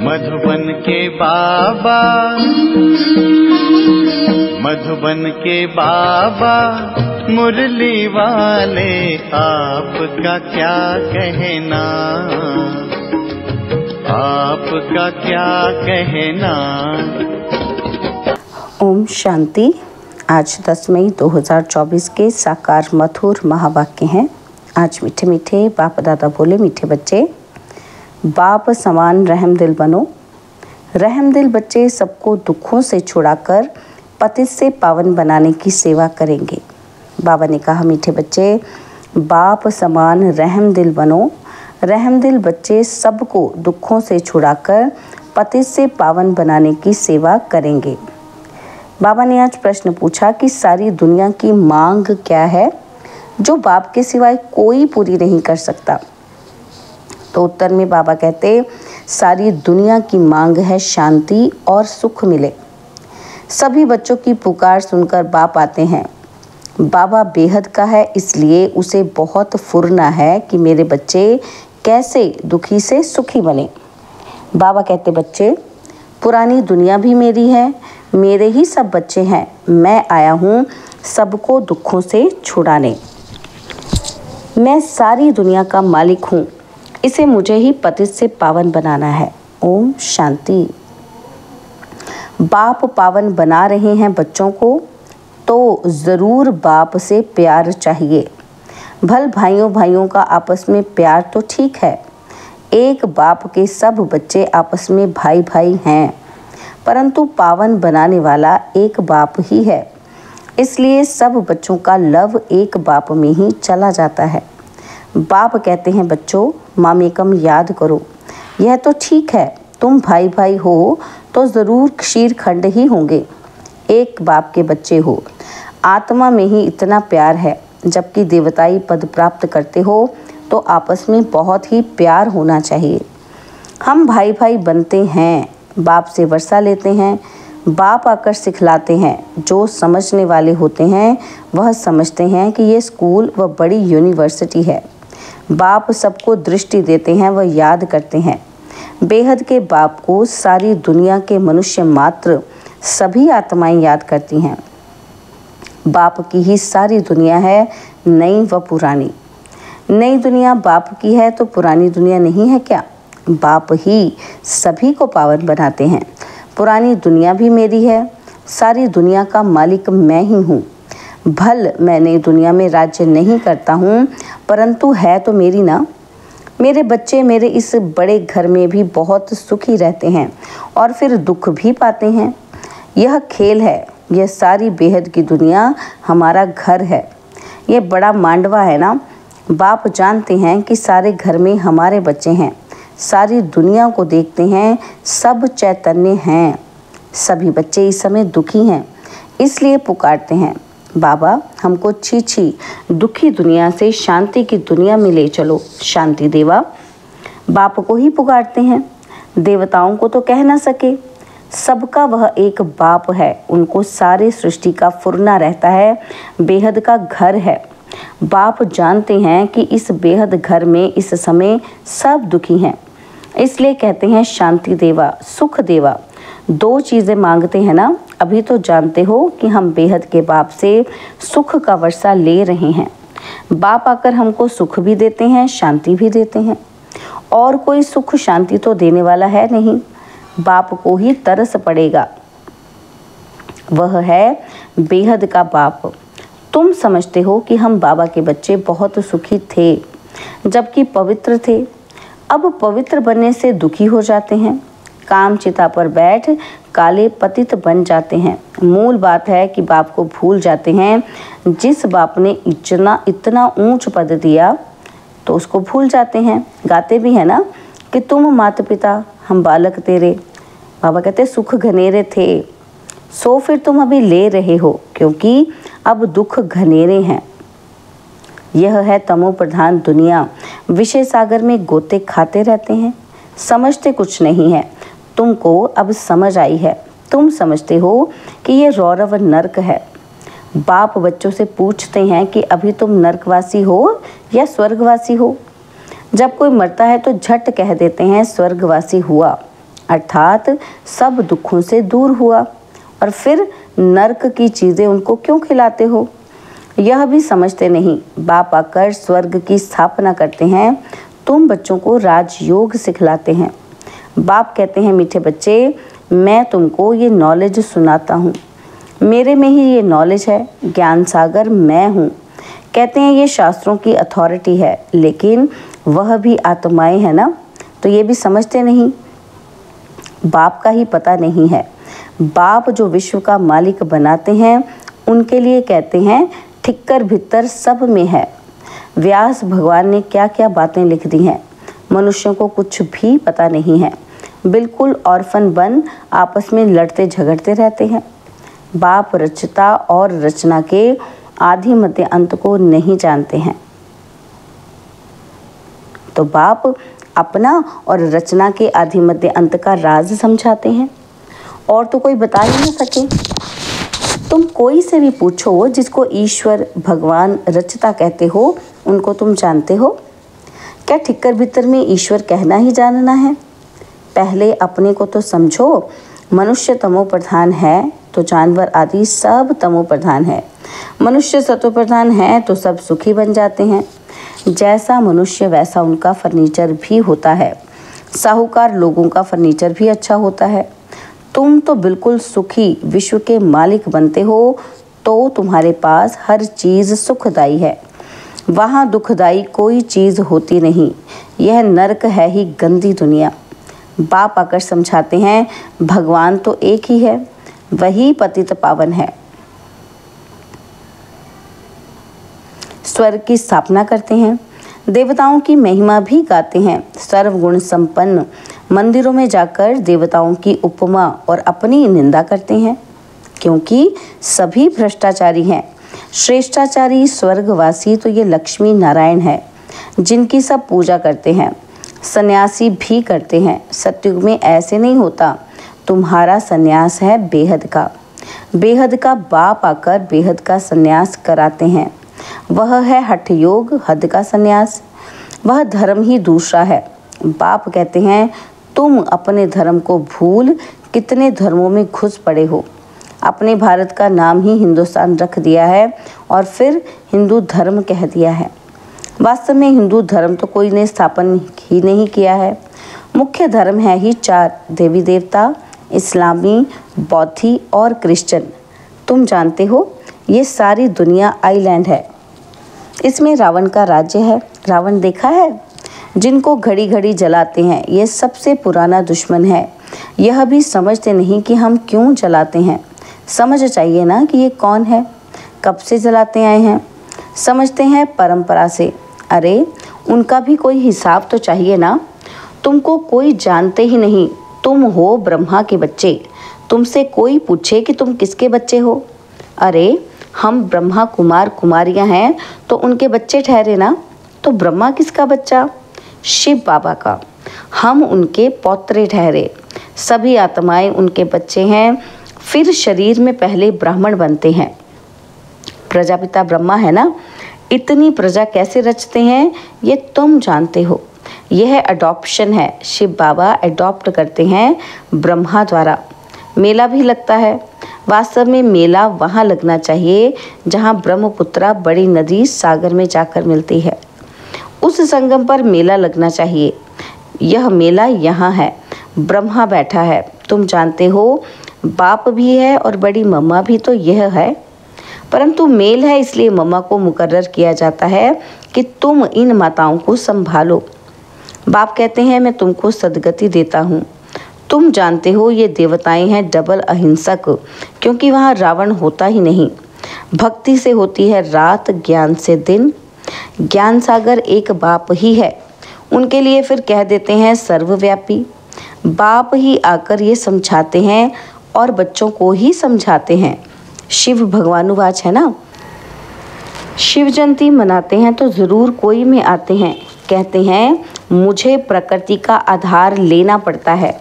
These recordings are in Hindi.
मधुबन के बाबा, मधुबन के बाबा मुरली वाले, आपका क्या कहना, आपका क्या कहना। ओम शांति। आज 10 मई 2024 के साकार मधुर महावाक्य हैं। आज मीठे मीठे बाप दादा बोले, मीठे बच्चे बाप समान रहम दिल बनो। रहम दिल बच्चे सबको दुखों से छुड़ाकर पतित से पावन बनाने की सेवा करेंगे। बाबा ने कहा, मीठे बच्चे बाप समान रहम दिल बनो। रहम दिल बच्चे सबको दुखों से छुड़ाकर पतित से पावन बनाने की सेवा करेंगे। बाबा ने आज प्रश्न पूछा कि सारी दुनिया की मांग क्या है जो बाप के सिवाय कोई पूरी नहीं कर सकता। तो उत्तर में बाबा कहते, सारी दुनिया की मांग है शांति और सुख मिले। सभी बच्चों की पुकार सुनकर बाप आते हैं। बाबा बेहद का है, इसलिए उसे बहुत फुरना है कि मेरे बच्चे कैसे दुखी से सुखी बने। बाबा कहते, बच्चे पुरानी दुनिया भी मेरी है, मेरे ही सब बच्चे हैं। मैं आया हूँ सबको दुखों से छुड़ाने। मैं सारी दुनिया का मालिक हूँ, इसे मुझे ही पतित से पावन बनाना है। ओम शांति। बाप पावन बना रहे हैं बच्चों को, तो ज़रूर बाप से प्यार चाहिए। भल भाइयों भाइयों का आपस में प्यार तो ठीक है, एक बाप के सब बच्चे आपस में भाई भाई हैं, परंतु पावन बनाने वाला एक बाप ही है, इसलिए सब बच्चों का लव एक बाप में ही चला जाता है। बाप कहते हैं, बच्चों मामेकम याद करो। यह तो ठीक है, तुम भाई भाई हो तो ज़रूर क्षीर खंड ही होंगे, एक बाप के बच्चे हो। आत्मा में ही इतना प्यार है, जबकि देवताई पद प्राप्त करते हो तो आपस में बहुत ही प्यार होना चाहिए। हम भाई भाई बनते हैं, बाप से वर्षा लेते हैं, बाप आकर सिखलाते हैं। जो समझने वाले होते हैं वह समझते हैं कि ये स्कूल व बड़ी यूनिवर्सिटी है। बाप सबको दृष्टि देते हैं, वह याद करते हैं। बेहद के बाप को सारी दुनिया के मनुष्य मात्र सभी आत्माएं याद करती हैं। बाप की ही सारी दुनिया है, नई व पुरानी। नई दुनिया बाप की है तो पुरानी दुनिया नहीं है क्या? बाप ही सभी को पावन बनाते हैं। पुरानी दुनिया भी मेरी है, सारी दुनिया का मालिक मैं ही हूँ। भल मैं नई दुनिया में राज्य नहीं करता हूँ, परंतु है तो मेरी ना। मेरे बच्चे मेरे इस बड़े घर में भी बहुत सुखी रहते हैं और फिर दुख भी पाते हैं। यह खेल है, यह सारी बेहद की दुनिया हमारा घर है। यह बड़ा मांडवा है ना। बाप जानते हैं कि सारे घर में हमारे बच्चे हैं, सारी दुनिया को देखते हैं, सब चैतन्य हैं। सभी बच्चे इस समय दुखी हैं, इसलिए पुकारते हैं, बाबा हमको छी दुखी दुनिया से शांति की दुनिया में ले चलो। शांति देवा। बाप को ही पुकारते हैं, देवताओं को तो कह ना सके। सबका वह एक बाप है, उनको सारे सृष्टि का फुरना रहता है, बेहद का घर है। बाप जानते हैं कि इस बेहद घर में इस समय सब दुखी हैं, इसलिए कहते हैं शांति देवा, सुख देवा। दो चीज़ें मांगते हैं ना। अभी तो जानते हो कि हम बेहद के बाप से सुख का वर्षा ले रहे हैं। बाप आकर हमको सुख भी देते हैं, शांति भी देते हैं। और कोई सुख शांति तो देने वाला है नहीं, बाप को ही तरस पड़ेगा। वह है बेहद का बाप। तुम समझते हो कि हम बाबा के बच्चे बहुत सुखी थे, जबकि पवित्र थे। अब पवित्र बनने से दुखी हो जाते हैं, काम चिता पर बैठ काले पतित बन जाते हैं। मूल बात है कि बाप को भूल जाते हैं। जिस बाप ने इतना ऊंच पद दिया तो उसको भूल जाते हैं। गाते भी हैं ना कि तुम माता पिता हम बालक तेरे। बाबा कहते सुख घनेरे थे, सो फिर तुम अभी ले रहे हो, क्योंकि अब दुख घनेरे हैं। यह है तमो प्रधान दुनिया। विषय सागर में गोते खाते रहते हैं, समझते कुछ नहीं है। तुमको अब समझ आई है, तुम समझते हो कि ये रौरव नरक है। बाप बच्चों से पूछते हैं कि अभी तुम नरकवासी हो या स्वर्गवासी हो। जब कोई मरता है तो झट कह देते हैं स्वर्गवासी हुआ, अर्थात सब दुखों से दूर हुआ। और फिर नरक की चीज़ें उनको क्यों खिलाते हो? यह भी समझते नहीं। बाप आकर स्वर्ग की स्थापना करते हैं, तुम बच्चों को राजयोग सिखलाते हैं। बाप कहते हैं, मीठे बच्चे, मैं तुमको ये नॉलेज सुनाता हूँ, मेरे में ही ये नॉलेज है, ज्ञान सागर मैं हूँ। कहते हैं ये शास्त्रों की अथॉरिटी है, लेकिन वह भी आत्माएं है ना, तो ये भी समझते नहीं। बाप का ही पता नहीं है। बाप जो विश्व का मालिक बनाते हैं, उनके लिए कहते हैं ठिक्कर भीतर सब में है। व्यास भगवान ने क्या क्या बातें लिख दी हैं, मनुष्यों को कुछ भी पता नहीं है। बिल्कुल ऑर्फन बन आपस में लड़ते झगड़ते रहते हैं। बाप रचता और रचना के आदि मध्य अंत को नहीं जानते हैं। तो बाप अपना और रचना के आदि मध्य अंत का राज समझाते हैं, और तो कोई बता ही ना सके। तुम कोई से भी पूछो जिसको ईश्वर भगवान रचता कहते हो, उनको तुम जानते हो क्या? ठिक्कर भीतर में ईश्वर कहना ही जानना है? पहले अपने को तो समझो। मनुष्य तमो प्रधान है तो जानवर आदि सब तमो प्रधान है। मनुष्य सतो प्रधान है तो सब सुखी बन जाते हैं। जैसा मनुष्य वैसा उनका फर्नीचर भी होता है। साहूकार लोगों का फर्नीचर भी अच्छा होता है। तुम तो बिल्कुल सुखी विश्व के मालिक बनते हो, तो तुम्हारे पास हर चीज़ सुखदायी है। वहाँ दुखदायी कोई चीज़ होती नहीं। यह नरक है ही गंदी दुनिया। बाप आकर समझाते हैं, भगवान तो एक ही है, वही पतित पावन है। स्वर्ग की स्थापना करते हैं, देवताओं की महिमा भी गाते हैं। सर्वगुण संपन्न मंदिरों में जाकर देवताओं की उपमा और अपनी निंदा करते हैं, क्योंकि सभी भ्रष्टाचारी हैं। श्रेष्ठाचारी स्वर्गवासी तो ये लक्ष्मी नारायण है, जिनकी सब पूजा करते हैं। सन्यासी भी करते हैं। सतयुग में ऐसे नहीं होता। तुम्हारा सन्यास है बेहद का। बेहद का बाप आकर बेहद का सन्यास कराते हैं। वह है हठ योग, हद का सन्यास। वह धर्म ही दूसरा है। बाप कहते हैं, तुम अपने धर्म को भूल कितने धर्मों में घुस पड़े हो। अपने भारत का नाम ही हिंदुस्तान रख दिया है और फिर हिंदू धर्म कह दिया है। वास्तव में हिंदू धर्म तो कोई ने स्थापन ही नहीं किया है। मुख्य धर्म है ही 4, देवी देवता, इस्लामी, बौद्धि और क्रिश्चियन। तुम जानते हो ये सारी दुनिया आइलैंड है। इसमें रावण का राज्य है। रावण देखा है? जिनको घड़ी घड़ी जलाते हैं, ये सबसे पुराना दुश्मन है। यह भी समझते नहीं कि हम क्यों जलाते हैं। समझ चाहिए ना कि ये कौन है, कब से जलाते आए हैं। समझते हैं परंपरा से। अरे उनका भी कोई हिसाब तो चाहिए ना। तुमको कोई जानते ही नहीं। तुम हो ब्रह्मा के बच्चे। तुमसे कोई पूछे कि तुम किसके बच्चे हो? अरे हम ब्रह्मा कुमार कुमारियां हैं तो उनके बच्चे ठहरे ना। तो ब्रह्मा किसका बच्चा? शिव बाबा का। हम उनके पौत्रे ठहरे। सभी आत्माएं उनके बच्चे हैं। फिर शरीर में पहले ब्राह्मण बनते हैं। प्रजापिता ब्रह्मा है ना। इतनी प्रजा कैसे रचते हैं ये तुम जानते हो। यह अडॉप्शन है। शिव बाबा अडॉप्ट करते हैं ब्रह्मा द्वारा। मेला भी लगता है। वास्तव में मेला वहाँ लगना चाहिए जहाँ ब्रह्मपुत्रा बड़ी नदी सागर में जाकर मिलती है। उस संगम पर मेला लगना चाहिए। यह मेला यहाँ है। ब्रह्मा बैठा है। तुम जानते हो बाप भी है और बड़ी मम्मा भी तो यह है। परंतु मेल है इसलिए मम्मा को मुकर्रर किया जाता है कि तुम इन माताओं को संभालो। बाप कहते हैं, मैं तुमको सदगति देता हूँ। तुम जानते हो ये देवताएं हैं डबल अहिंसक, क्योंकि वहाँ रावण होता ही नहीं। भक्ति से होती है रात, ज्ञान से दिन। ज्ञान सागर एक बाप ही है। उनके लिए फिर कह देते हैं सर्वव्यापी। बाप ही आकर ये समझाते हैं और बच्चों को ही समझाते हैं। शिव भगवानुवाच है ना। शिव जयंती मनाते हैं तो ज़रूर कोई में आते हैं। कहते हैं मुझे प्रकृति का आधार लेना पड़ता है।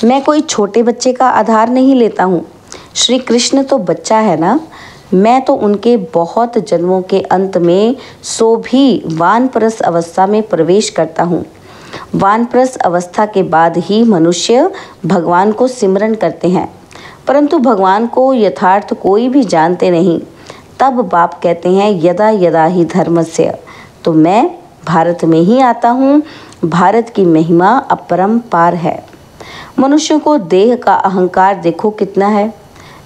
मैं कोई छोटे बच्चे का आधार नहीं लेता हूँ। श्री कृष्ण तो बच्चा है ना। मैं तो उनके बहुत जन्मों के अंत में सो भी वानप्रस्थ अवस्था में प्रवेश करता हूँ। वानप्रस्थ अवस्था के बाद ही मनुष्य भगवान को सिमरन करते हैं, परंतु भगवान को यथार्थ कोई भी जानते नहीं। तब बाप कहते हैं यदा यदा ही धर्मस्य, तो मैं भारत में ही आता हूँ। भारत की महिमा अपरंपार है। मनुष्य को देह का अहंकार देखो कितना है,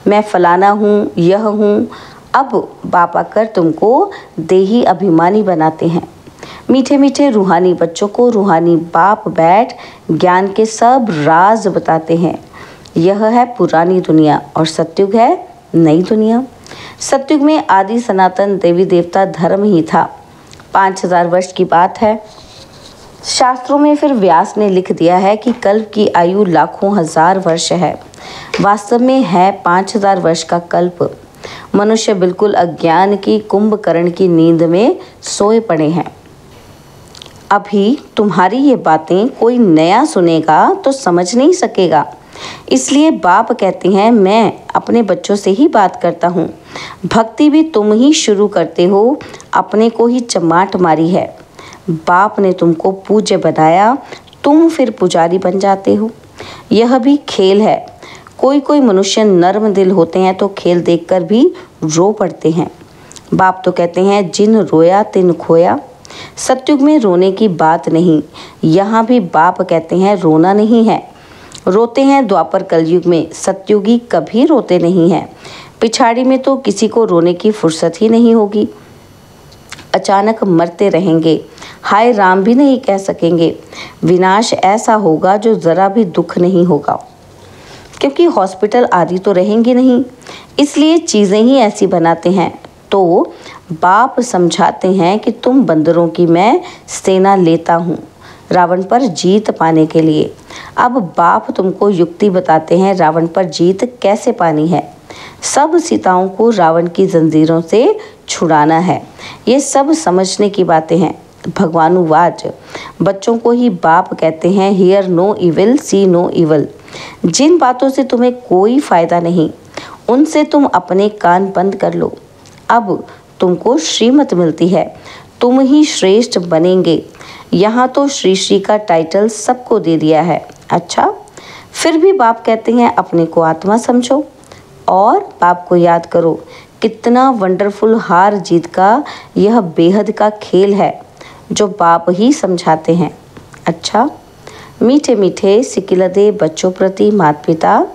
मैं फलाना हूँ, यह हूँ। अब बाप आकर तुमको देही अभिमानी बनाते हैं। मीठे मीठे रूहानी बच्चों को रूहानी बाप बैठ ज्ञान के सब राज बताते हैं। यह है पुरानी दुनिया और सतयुग है नई दुनिया। सतयुग में आदि सनातन देवी देवता धर्म ही था। 5000 वर्ष की बात है। शास्त्रों में फिर व्यास ने लिख दिया है कि कल्प की आयु लाखों हजार वर्ष है। वास्तव में है 5000 वर्ष का कल्प। मनुष्य बिल्कुल अज्ञान की कुंभकर्ण की नींद में सोए पड़े हैं। अभी तुम्हारी ये बातें कोई नया सुनेगा तो समझ नहीं सकेगा। इसलिए बाप कहते हैं मैं अपने बच्चों से ही बात करता हूँ। भक्ति भी तुम ही शुरू करते हो, अपने को ही चमाट मारी है। बाप ने तुमको पूज्य बनाया, तुम फिर पुजारी बन जाते हो। यह भी खेल है। कोई कोई मनुष्य नर्म दिल होते हैं तो खेल देखकर भी रो पड़ते हैं। बाप तो कहते हैं जिन रोया तिन खोया। सतयुग में रोने की बात नहीं। यहाँ भी बाप कहते हैं रोना नहीं है। रोते हैं द्वापर कलयुग में, सतयुगी कभी रोते नहीं हैं। पिछाड़ी में तो किसी को रोने की फुर्सत ही नहीं होगी। अचानक मरते रहेंगे, हाय राम भी नहीं कह सकेंगे। विनाश ऐसा होगा जो ज़रा भी दुख नहीं होगा, क्योंकि हॉस्पिटल आदि तो रहेंगे नहीं, इसलिए चीज़ें ही ऐसी बनाते हैं। तो बाप समझाते हैं कि तुम बंदरों की मैं सेना लेता हूँ रावण पर जीत पाने के लिए। अब बाप तुमको युक्ति बताते हैं रावण पर जीत कैसे पानी है। सब सीताओं को रावण की जंजीरों से छुड़ाना है। ये सब समझने की बातें हैं। भगवानुवाच, बच्चों को ही बाप कहते हैं hear no evil see no evil. जिन बातों से तुम्हें कोई फायदा नहीं, उनसे तुम अपने कान बंद कर लो। अब तुमको श्रीमत मिलती है, तुम ही श्रेष्ठ बनेंगे। यहाँ तो श्री श्री का टाइटल सबको दे दिया है। अच्छा, फिर भी बाप कहते हैं अपने को आत्मा समझो और बाप को याद करो। कितना वंडरफुल हार जीत का यह बेहद का खेल है जो बाप ही समझाते हैं। अच्छा, मीठे मीठे सिकिलदे बच्चों प्रति माता पिता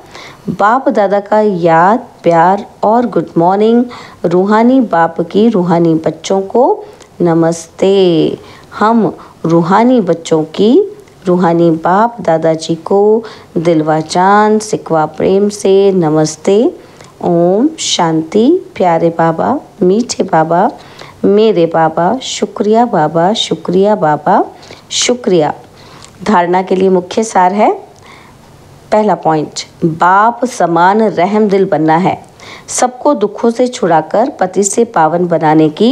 बाप दादा का याद प्यार और गुड मॉर्निंग। रूहानी बाप की रूहानी बच्चों को नमस्ते। हम रूहानी बच्चों की रूहानी बाप दादाजी को दिलवा जान सिकवा प्रेम से नमस्ते। ओम शांति। प्यारे बाबा, मीठे बाबा, मेरे बाबा, शुक्रिया बाबा, शुक्रिया बाबा, शुक्रिया। धारणा के लिए मुख्य सार है। पहला पॉइंट, बाप समान रहम दिल बनना है। सबको दुखों से छुड़ाकर पति से पावन बनाने की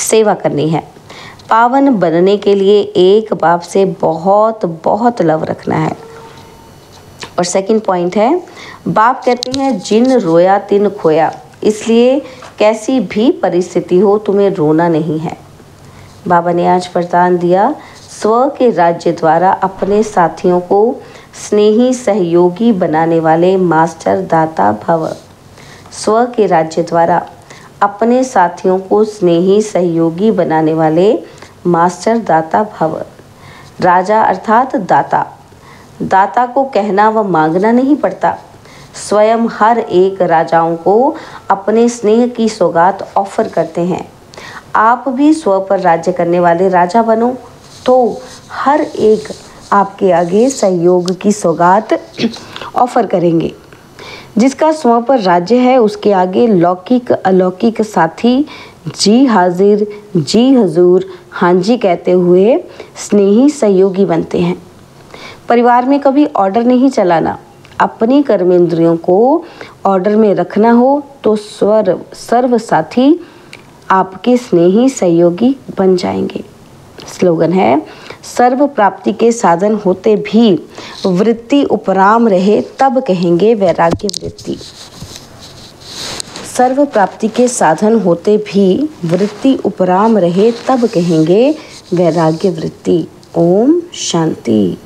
सेवा करनी है। पावन बनने के लिए एक बाप से बहुत बहुत लव रखना है। और सेकंड पॉइंट है, बाप कहते हैं जिन रोया तिन खोया। इसलिए कैसी भी परिस्थिति हो तुम्हें रोना नहीं है। बाबा ने आज वरदान दिया, स्व के राज्य द्वारा अपने साथियों को स्नेही सहयोगी बनाने वाले मास्टर दाता भव। स्व के राज्य द्वारा अपने साथियों को स्नेही सहयोगी बनाने वाले मास्टर दाता भव। राजा अर्थात दाता। दाता को कहना व मांगना नहीं पड़ता। स्वयं हर एक राजाओं को अपने स्नेह की सौगात ऑफर करते हैं। आप भी स्व पर राज्य करने वाले राजा बनो तो हर एक आपके आगे सहयोग की सौगात ऑफर करेंगे। जिसका स्व पर राज्य है उसके आगे लौकिक अलौकिक साथी जी हाजिर जी हजूर हाँ जी कहते हुए स्नेही सहयोगी बनते हैं। परिवार में कभी ऑर्डर नहीं चलाना। अपनी कर्मेंद्रियों को ऑर्डर में रखना हो तो सर्व साथी आपके स्नेही सहयोगी बन जाएंगे। स्लोगन है, सर्व प्राप्ति के साधन होते भी वृत्ति उपराम रहे तब कहेंगे वैराग्य वृत्ति। सर्व प्राप्ति के साधन होते भी वृत्ति उपराम रहे तब कहेंगे वैराग्य वृत्ति। ओम शांति।